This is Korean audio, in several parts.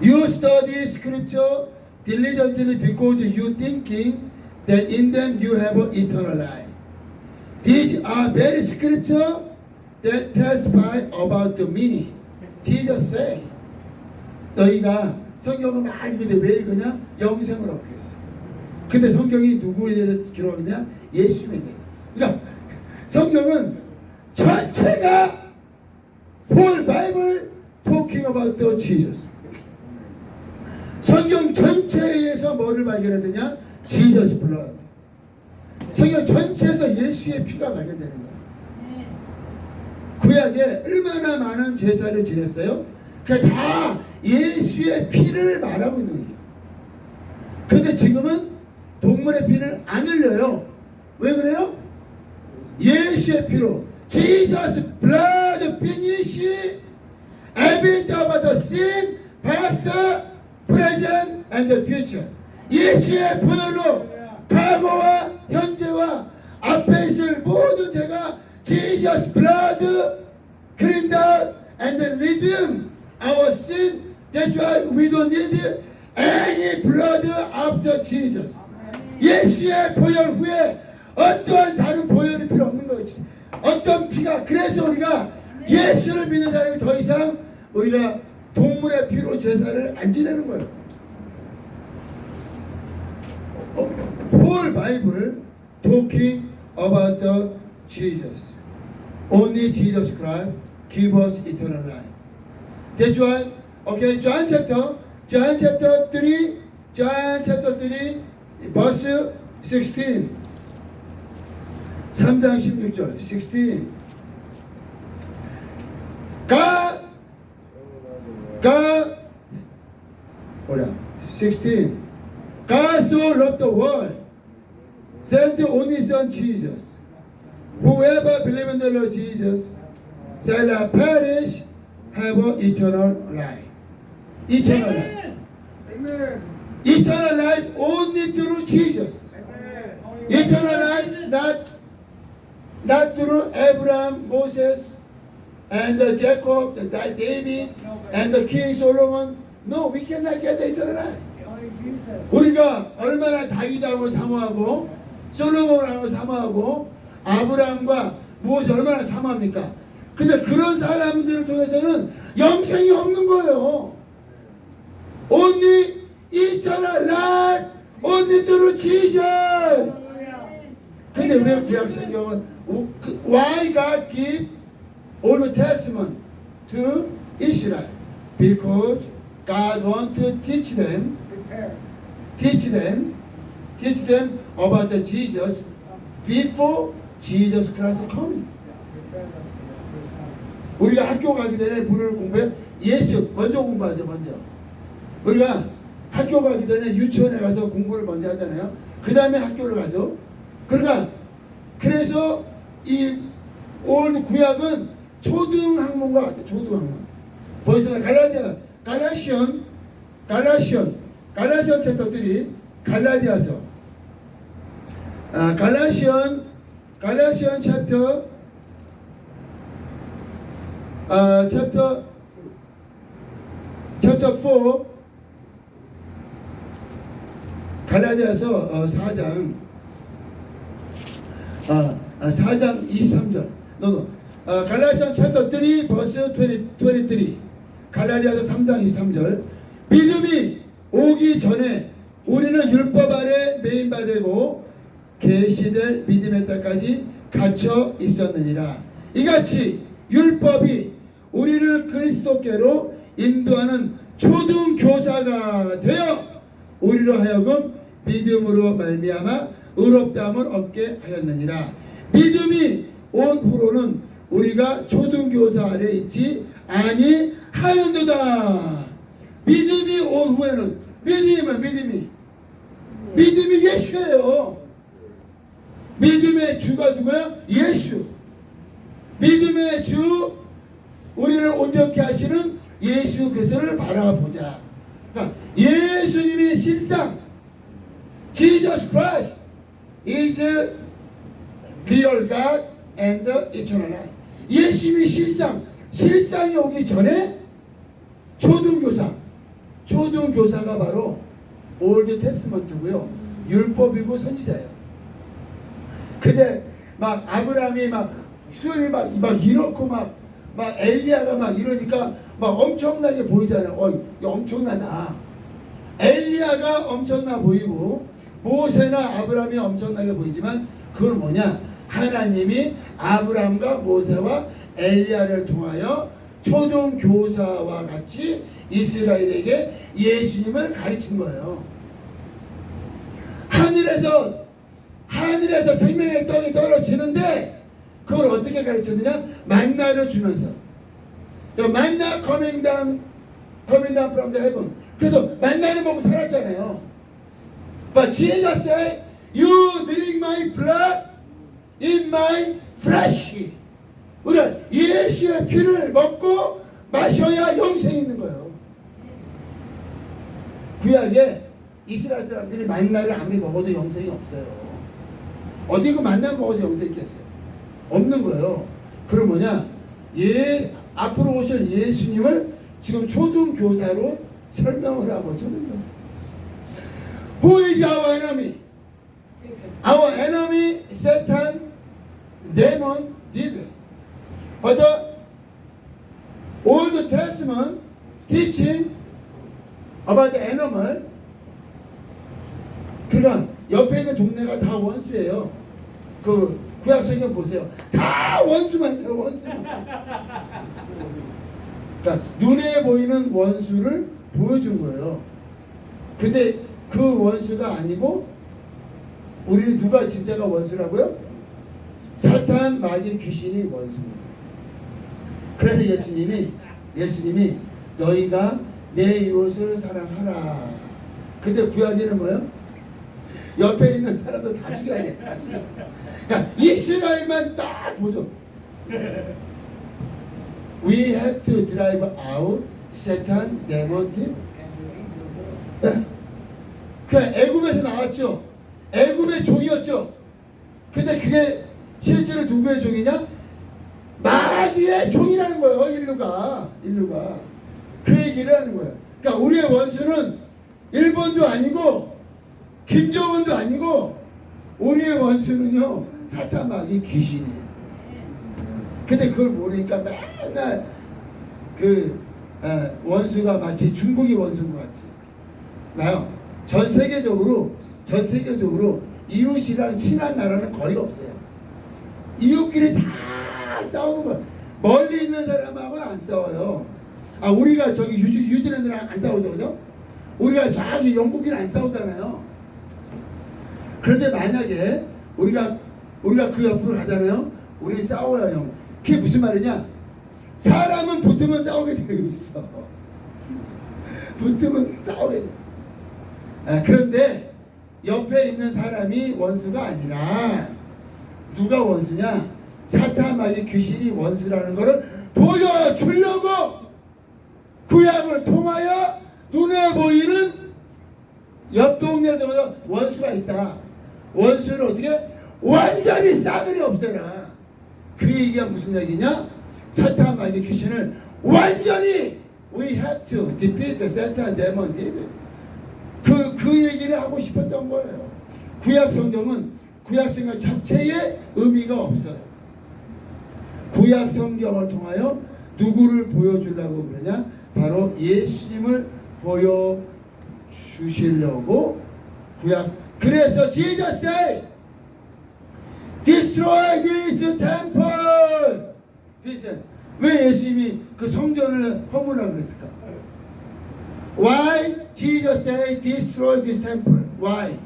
You study scripture diligently because you thinking that in them you have eternal life. These are very scripture that testify about me. Jesus said. 너희가 성경을 많이 읽는데 왜 읽으냐? 영생을 얻기 위해서. 근데 성경이 누구에 대해서 기록하느냐? 예수님에 대해서. 그러니까 성경은 전체가 whole Bible talking about the Jesus. 성경 전체에서 뭐를 발견하느냐? Jesus blood. 성경 전체에서 예수의 피가 발견되는 거예요. 구약에 얼마나 많은 제사를 지냈어요? 그게 다 예수의 피를 말하고 있는 거예요. 근데 지금은 동물의 피를 안 흘려요. 왜 그래요? 예수의 피로 Jesus blood finish everything about the sin, past, present, and the future. 예수의 보혈로 과거와 현재와 앞에 있을 모든 죄가 Jesus blood cleaned out and redeemed our sin. That's why we don't need any blood after Jesus. 예수의 보혈 후에 어떠한 다른 보혈이 필요 없는 거지. 어떤 피가. 그래서 우리가 예수를 믿는 사람이 더 이상 우리가 동물의 피로 제사를 안 지내는 거예요. Whole Bible talking about the Jesus. Only Jesus Christ give us eternal life. That's why, okay, John chapter 3, verse 16. 3장 16절, 16. 뭐야? 16. God so loved the world, sent the only Son Jesus. Whoever believes in the Lord Jesus shall not perish, have eternal life. Eternal life. Amen. Eternal life only through Jesus. Amen. Eternal life not through Abraham, Moses, and Jacob, David, and the King Solomon. No, we cannot get the eternal life. 우리가 얼마나 다윗하고 사모하고 솔로몬하고 사모하고 아브라함과 무엇이 얼마나 사모합니까? 근데 그런 사람들을 통해서는 영생이 없는 거예요. Only eternal life, only through Jesus. 근데 왜 구약 성경은 why God give Old Testament to Israel? Because God want to teach them about the Jesus before Jesus Christ coming. 우리가 학교 가기 전에 문을 공부해. 예수 먼저 공부하죠. 먼저 우리가 학교 가기 전에 유치원에 가서 공부를 먼저 하잖아요. 그 다음에 학교를 가죠. 그러니까 그래서 이 올 구약은 초등학문과 같아요. 초등학문. 벌써 갈라시언 챕터 3, 갈라디아서, 갈라시언 챕터 4, 갈라디아서 4장 23절. 갈라디아서 챕터 3 verse 23. 갈라디아서 3장 23절. 믿음이 오기 전에 우리는 율법 아래 매인받고 계시될 믿음의 때까지 갇혀 있었느니라. 이같이 율법이 우리를 그리스도께로 인도하는 초등교사가 되어 우리로 하여금 믿음으로 말미암아 의롭다함을 얻게 하였느니라. 믿음이 온 후로는 우리가 초등교사 아래 있지 아니하였느니라. 믿음이 온 후에는 믿음이 예수예요. 믿음의 주가 누구야? 예수. 믿음의 주, 우리를 온전케 하시는 예수 그리스도를 바라보자. 그러니까 예수님의 실상, Jesus Christ is real God and eternal life. 예수님의 실상이 오기 전에 초등교사 초등 교사가 바로 올드 테스먼트고요. 율법이고 선지자예요. 근데 막 아브라함이 막 수염이 막 이렇고 막 엘리야가 막 이러니까 막 엄청나게 보이잖아요. 이거 엄청나다. 엘리야가 엄청나 보이고 모세나 아브라함이 엄청나게 보이지만 그건 뭐냐? 하나님이 아브라함과 모세와 엘리야를 통하여 초등 교사와 같이 이스라엘에게 예수님을 가르친 거예요. 하늘에서 생명의 떡이 떨어지는데 그걸 어떻게 가르쳤느냐? 만나를 주면서. The manna coming down from the heaven. 그래서 만나를 먹고 살았잖아요. But Jesus said, "You drink my blood in my flesh." 우리가 예수의 피를 먹고 마셔야 영생이 있는 거예요. 구약에 이스라엘 사람들이 만나를 아무리 먹어도 영생이 없어요. 어디 그 만나 먹어서 영생이 있겠어요? 없는 거예요. 그럼 뭐냐? 앞으로 오실 예수님을 지금 초등교사로 설명을 하고 초등교사. Who is our enemy? Our enemy, Satan, demon, devil. But the Old Testament teaching about the animal. 그러니까 옆에 있는 동네가 다 원수예요. 그 구약 성경 보세요. 다 원수만 있잖아, 원수만. 그러니까 눈에 보이는 원수를 보여준 거예요. 근데 그 원수가 아니고 우리 누가 진짜가 원수라고요? 사탄, 마귀, 귀신이 원수입니다. 그래서 예수님이 너희가 내 이웃을 사랑하라. 근데 구약에는 뭐예요? 옆에 있는 사람도 다 죽여야 돼. 다 죽여. 그러니까 이스라엘만 딱 보죠. We have to drive out Satan, demon, devil. 그 애굽에서 나왔죠. 애굽의 종이었죠. 근데 그게 실제로 누구의 종이냐? 마귀의 종이라는 거예요. 인류가 그 얘기를 하는 거예요. 그러니까 우리의 원수는 일본도 아니고 김정은도 아니고 우리의 원수는요 사탄, 마귀, 귀신이에요. 근데 그걸 모르니까 맨날 그 원수가 마치 중국이 원수인 것 같이 나요. 전 세계적으로 이웃이랑 친한 나라는 거의 없어요. 이웃끼리 다 싸우는 거예요. 멀리 있는 사람하고는 안 싸워요. 우리가 저기 뉴질랜드랑 안 싸우죠, 그죠? 우리가 저기 영국이랑 안 싸우잖아요. 그런데 만약에 우리가 그 옆으로 가잖아요. 우리 싸워요, 형. 그게 무슨 말이냐? 사람은 붙으면 싸우게 되어 있어. 붙으면 싸우게 돼. 그런데 옆에 있는 사람이 원수가 아니라 누가 원수냐? 사탄, 마귀, 귀신이 원수라는 것을 보여주려고 구약을 통하여 눈에 보이는 옆 동네에도 원수가 있다. 원수를 어떻게? 완전히 싸그리 없애라. 그 얘기가 무슨 얘기냐? 사탄, 마귀, 귀신을 완전히 We have to defeat the Satan, demon, devil. 그 얘기를 하고 싶었던 거예요. 구약 성경 자체에 의미가 없어요. 구약 성경을 통하여 누구를 보여주려고 그러냐? 바로 예수님을 보여주시려고 그래서 Jesus said, destroy this temple. 왜 예수님이 그 성전을 허물라고 그랬을까? Why Jesus said destroy this temple? Why?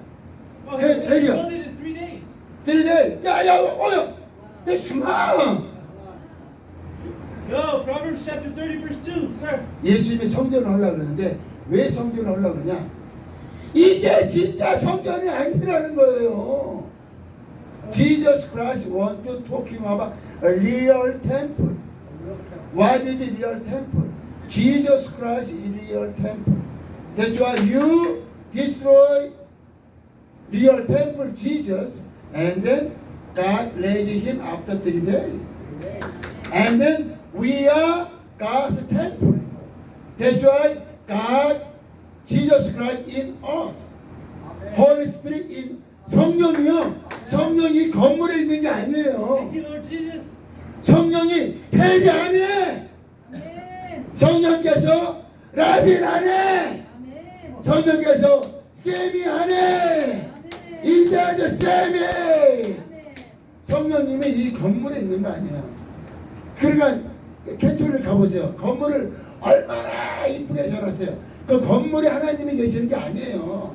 Well, he built it in 3 days. 3 days. 야, smart. No, Proverbs chapter 30, verse 2, sir. 예수님이 성전을 하려고 그러는데 왜 성전을 하려고 그러냐? 이게 진짜 성전이 아니라는 거예요. Jesus Christ want to talking about a real temple. What is a real temple? Jesus Christ is real temple. That's why you destroy real temple Jesus, and then God raised him after 3 days. And then we are God's temple. That's why God Jesus Christ in us. Holy Spirit in 성령이요. 성령이 건물에 있는 게 아니에요. Thank you, Lord Jesus. 성령이 헬기 안에. 아멘. 성령께서 라빈 안에. 아멘. 성령께서 쌤이 안에. 인사하죠 쌤이. 아멘. 성령님이 이 건물에 있는 거 아니에요. 그러니까 캐톨릭 가보세요. 건물을 얼마나 이쁘게 해놨어요. 그 건물에 하나님이 계시는 게 아니에요.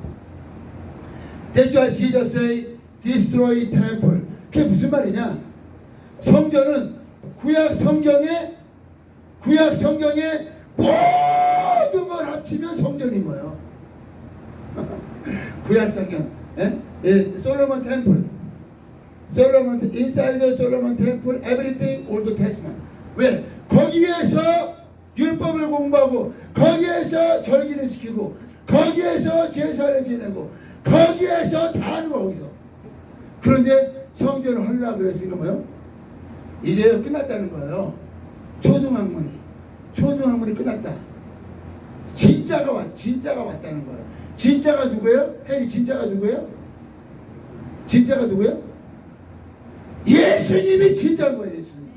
That's why Jesus say, destroy temple. 그게 무슨 말이냐? 성전은 구약 성경에 모든 걸 합치면 성전인 거예요. 구약 성경, 솔로몬 템플, 솔로몬 inside 솔로몬 템플, everything Old Testament. 왜? 거기에서 율법을 공부하고, 거기에서 절기를 지키고, 거기에서 제사를 지내고, 거기에서 다 하는 거 거기서. 그런데 성전을 하려고 그랬으니까 뭐요? 이제 끝났다는 거예요. 초등학문이 끝났다. 진짜가 왔다는 거예요. 진짜가 누구예요? 혜리 진짜가 누구예요? 진짜가 누구예요? 예수님이 진짜인 거예요. 예수님.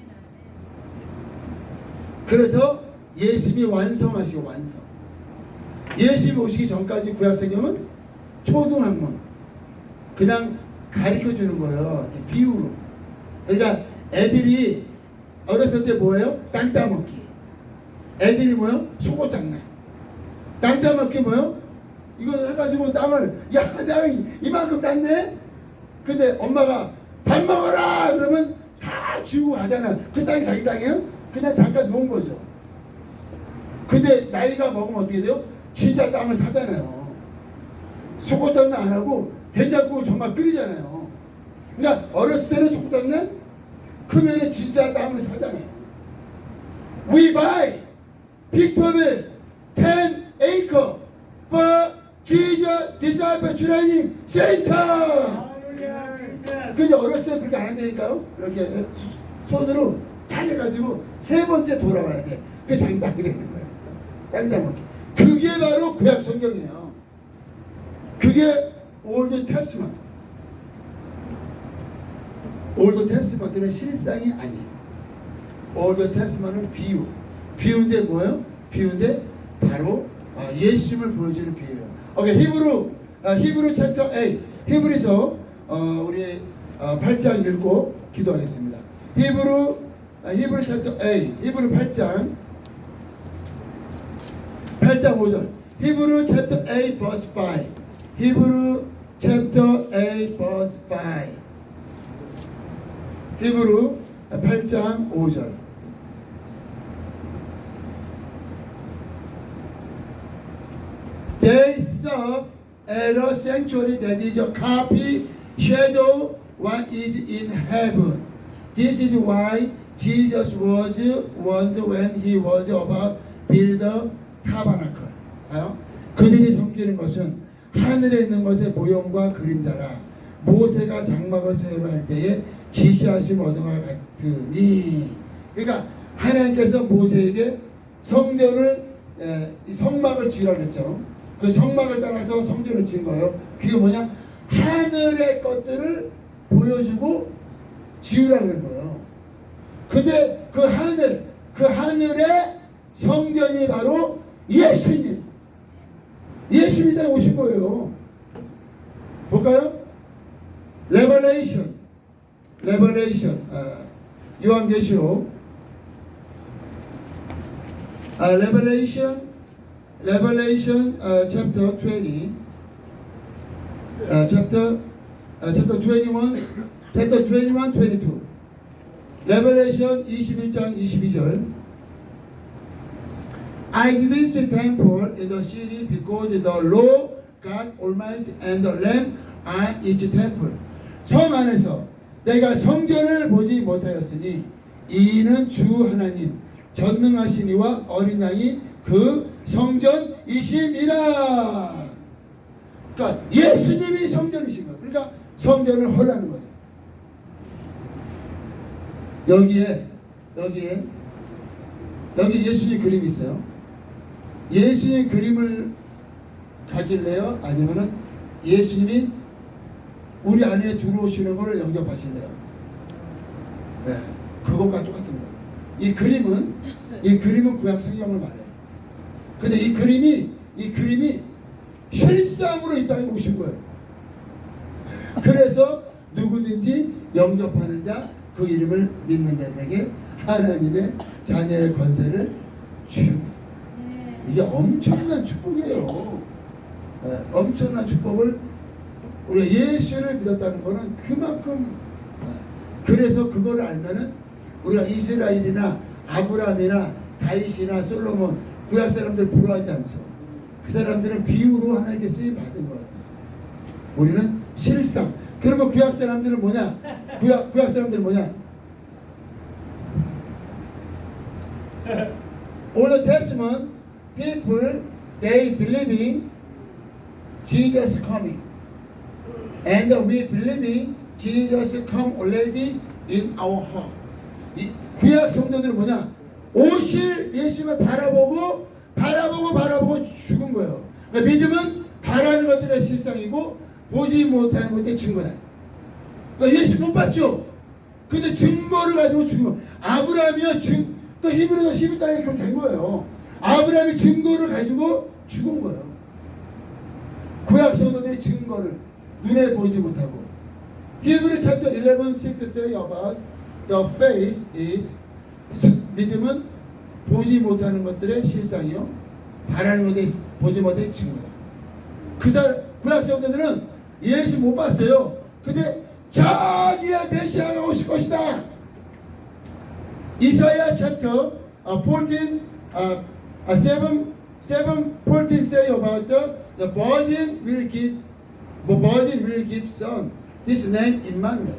그래서 예수님이 완성하시고 완성. 예수님이 오시기 전까지 구약성경은 초등학문 그냥 가르쳐주는 거예요. 비유로. 그러니까 애들이 어렸을 때 뭐예요? 땅 따먹기. 애들이 뭐예요? 속옷 장난. 땅 따먹기 뭐예요? 이거 해가지고 땅을 야 땅이 이만큼 땄네? 근데 엄마가 밥 먹어라 그러면 다 지우고 가잖아. 그 땅이 자기 땅이에요? 그냥 잠깐 놓은 거죠. 근데 나이가 먹으면 어떻게 돼요? 진짜 땅을 사잖아요. 속옷 장난 안 하고 된장국을 정말 끓이잖아요. 그러니까 어렸을 때는 속옷 장난, 크면은 진짜 땅을 사잖아요. We buy 빅토빌 10 acre for Jesus Disciple Training Center. 할렐루야. 근데 어렸을 때 그렇게 안 한다니까요. 이렇게 손으로 다 해가지고 세 번째 돌아와야 돼. 그게 자기 땅이 되는 거예요. 땅 따먹기. 그게 바로 구약 성경이에요. 그게 올드 테스먼트. 올드 테스먼트는 실상이 아니에요. 올드 테스먼트는 비유. 비유인데 뭐예요? 비유인데 바로 예수님을 보여주는 비유예요. 오케이, 히브리 챕터 8. 히브리서 우리 8장 읽고 기도하겠습니다. 히브리 챕터 8. 히브리 8장 5절. 히브리 챕터 8 verse 5. 히브리 챕터 8 verse 5. 히브리 8장 5절. They saw at a sanctuary that is a copy, shadow what is in heaven. This is why Jesus was warned when he was about build a tabernacle. 봐요? 그들이 섬기는 것은 하늘에 있는 것의 모형과 그림자라. 모세가 장막을 세우려 할 때에 지시하심 얻은 것 같으니. 그러니까 하나님께서 모세에게 성전을 성막을 지으라고 했죠. 그 성막을 따라서 성전을 지은 거예요. 그게 뭐냐? 하늘의 것들을 보여주고 지으라고 한 거예요. 근데 그 하늘의 성전이 바로 예수님. 예수님이 다 오신 거예요. 볼까요? 레벨레이션 요한계시록 Revelation chapter 20 chapter 21 22 Revelation 21장 22절 I didn't see temple in the city because the Lord God Almighty and the Lamb are its temple. 성 안에서 내가 성전을 보지 못하였으니 이는 주 하나님 전능하신 이와 어린 양이 그 성전이심이라. 그러니까 예수님이 성전이신 거예요. 그러니까 성전을 헐라는 거죠. 여기 예수님 그림이 있어요. 예수님 그림을 하실래요? 아니면은 예수님이 우리 안에 들어오시는 것을 영접하실래요? 네, 그것과 똑같은 거예요. 이 그림은 구약 성경을 말해요. 근데 이 그림이 실상으로 이 땅에 오신 거예요. 그래서 누구든지 영접하는 자, 그 이름을 믿는 자들에게 하나님의 자녀의 권세를 주는 거예요. 이게 엄청난 축복이에요. 네, 엄청난 축복을 우리가 예수를 믿었다는 것은 그만큼, 그래서 그걸 알면은 우리가 이스라엘이나 아브라함이나 다윗이나 솔로몬 구약 사람들 부러워하지 않죠. 그 사람들은 비유로 하나님께 쓰임 받은 거예요. 우리는 실상. 그러면 구약 사람들은 뭐냐? 구약 사람들은 뭐냐? Old Testament people, they believing Jesus coming, and we believing Jesus come already in our heart. 이 구약 성도들은 뭐냐? 오실 예수님을 바라보고 죽은 거예요. 그러니까 믿음은 바라는 것들의 실상이고 보지 못하는 것들의 증거다. 그러니까 예수 못 봤죠? 근데 증거를 가지고 죽은 거예요. 아브라함이요, 그러니까 히브리서 12장에 그렇게 된 거예요. 아브라함이 증거를 가지고 죽은 거예요. 구약 성도들의 증거를 눈에 보지 못하고. 히브리 chapter 11:6 say about the faith is, 믿음은 보지 못하는 것들의 실상이요, 바라는 것들의 보지 못하는 증거다. 구약 성도들은 예수 못 봤어요. 근데 자기의 메시아가 오실 것이다. 이사야 chapter 7:14 say about the virgin will give son. His name Emmanuel.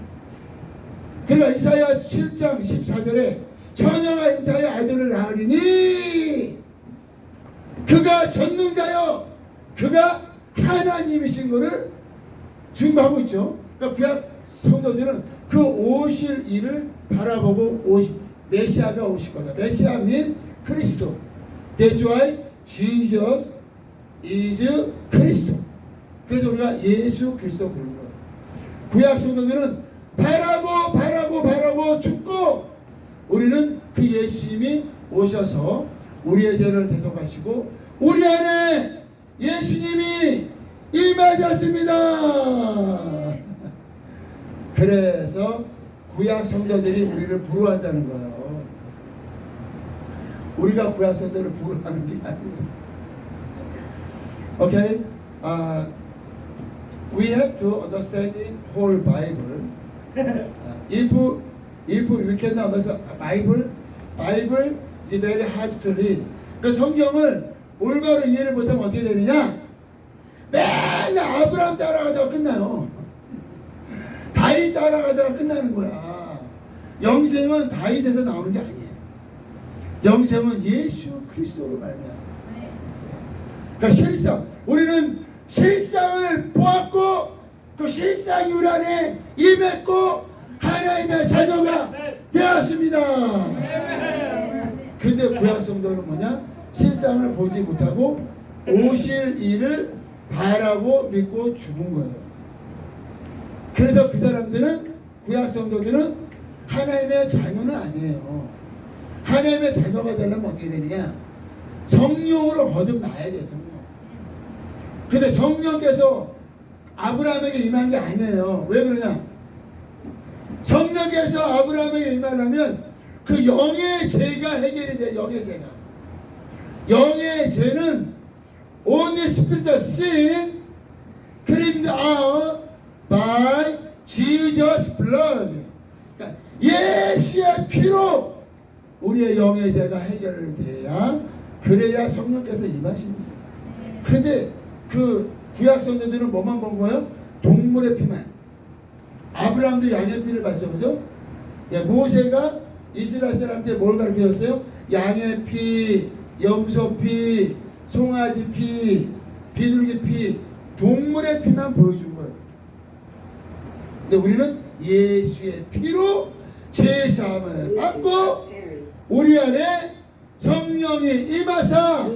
그러니까 이사야 7장 14절에 처녀가 잉타하여 아들을 낳으리니 그가 전능자여, 그가 하나님이신 것을 증거하고 있죠. 그러니까 구약 성도들은 그 오실 일을 바라보고 메시아가 오실 거다. 메시아 mean 그리스도. That's why Jesus is 그리스도. 그래서 우리가 예수 그리스도 부르는 거예요. 구약 성도들은 바라고 죽고, 우리는 그 예수님이 오셔서 우리의 죄를 대속하시고 우리 안에 예수님이 임하셨습니다. 그래서 구약 성도들이 우리를 부러워한다는 거예요. 우리가 구약 성도를 부러워하는 게 아니에요. Okay? We have to understand the whole Bible. If we cannot understand Bible is very hard to read. 그 성경을 올바로 이해를 못하면 어떻게 되느냐? 맨날 아브라함 따라가다가 끝나요. 다윗 따라가다가 끝나는 거야. 영생은 다윗에서 나오는 게 아니에요. 영생은 예수 그리스도로 말미암아. 그러니까 실상, 우리는 실상을 보았고 그 실상이 우리 안에 임했고 하나님의 자녀가 되었습니다. 근데 구약 성도는 뭐냐? 실상을 보지 못하고 오실 일을 바라고 믿고 죽은 거예요. 그래서 그 사람들은, 구약 성도들은 하나님의 자녀는 아니에요. 하나님의 자녀가 되려면 어떻게 되느냐? 성령으로 거듭나야 돼요. 성령. 근데 성령께서 아브라함에게 임한 게 아니에요. 왜 그러냐? 성령께서 아브라함에게 임하려면 그 영의 죄가 해결이 돼요. 영의 죄가. 영의 죄는 only spiritual sin cleansed out by Jesus' blood. 그러니까 예수의 피로 우리의 영의 죄가 해결돼야, 그래야 성령께서 임하십니다. 그런데 그 구약 성도들은 뭐만 본 거예요? 동물의 피만. 아브라함도 양의 피를 받죠, 그죠? 모세가 이스라엘 사람들에 뭘 가르쳐줬어요? 양의 피, 염소 피, 송아지 피, 비둘기 피, 동물의 피만 보여준 거예요. 근데 우리는 예수의 피로 제사함을 받고 우리 안에 성령이 임하사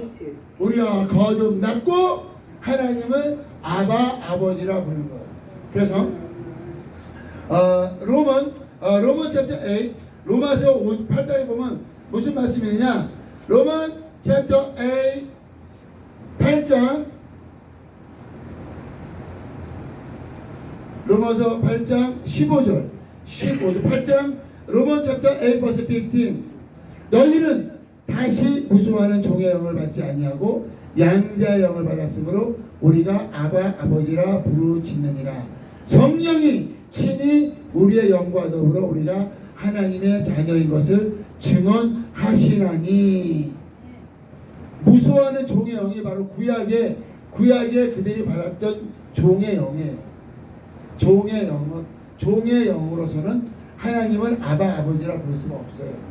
우리가 거듭났고 하나님을 아버지라 부르는 거예요. 그래서 로먼 챕터 8 로마서 8장에 보면 무슨 말씀이냐? 로먼 챕터 8장 로마서 8장 15절 8장 로먼 챕터 8 verse 15 너희는 다시 무수하는 종의 영을 받지 아니하고 양자의 영을 받았으므로 우리가 아버지라 부르짖느니라. 성령이 친히 우리의 영과 더불어 우리가 하나님의 자녀인 것을 증언하시나니. 무수하는 종의 영이 바로 구약에 그들이 받았던 종의 영이에요. 종의 영으로서는 하나님을 아버지라 부를 수가 없어요.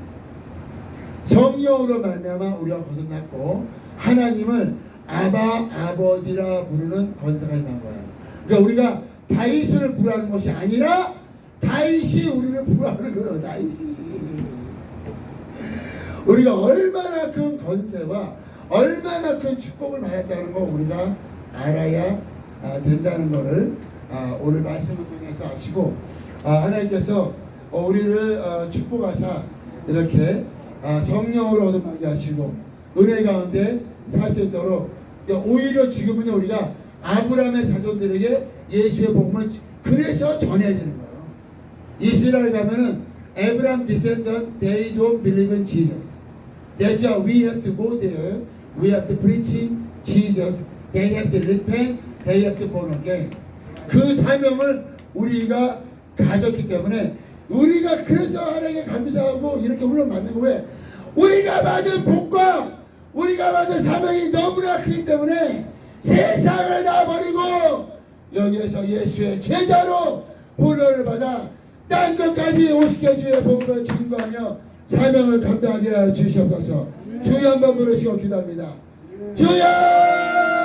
성령으로 말미암아 우리가 거듭났고 하나님을 아버지라 부르는 권세가 있는 거예요. 그러니까 우리가 다윗을 부르는 것이 아니라 다윗이 우리를 부르는 거예요. 다윗이. 우리가 얼마나 큰 권세와 얼마나 큰 축복을 받았다는 거 우리가 알아야 된다는 것을 오늘 말씀을 통해서 아시고 하나님께서 우리를 축복하사 이렇게 성령으로 얻어나게 하시고 은혜 가운데 살 수 있도록 오히려 지금은 우리가 아브라함의 자손들에게 예수의 복음을 그래서 전해야 되는 거예요. 이스라엘 가면은 Abraham descendant they don't believe in Jesus. That's why we have to go there. We have to preach Jesus. They have to repent. They have to born again. 그 사명을 우리가 가졌기 때문에 우리가 그래서 하나님께 감사하고 이렇게 훈련 받는 거 왜? 우리가 받은 복과 우리가 받은 사명이 너무나 크기 때문에 세상을 다 버리고 여기에서 예수의 제자로 훈련을 받아 딴 것까지 오시게 주의 복음을 증거하며 사명을 감당하게 하여 주시옵소서. 주여 한번 부르시고 기도합니다. 주여!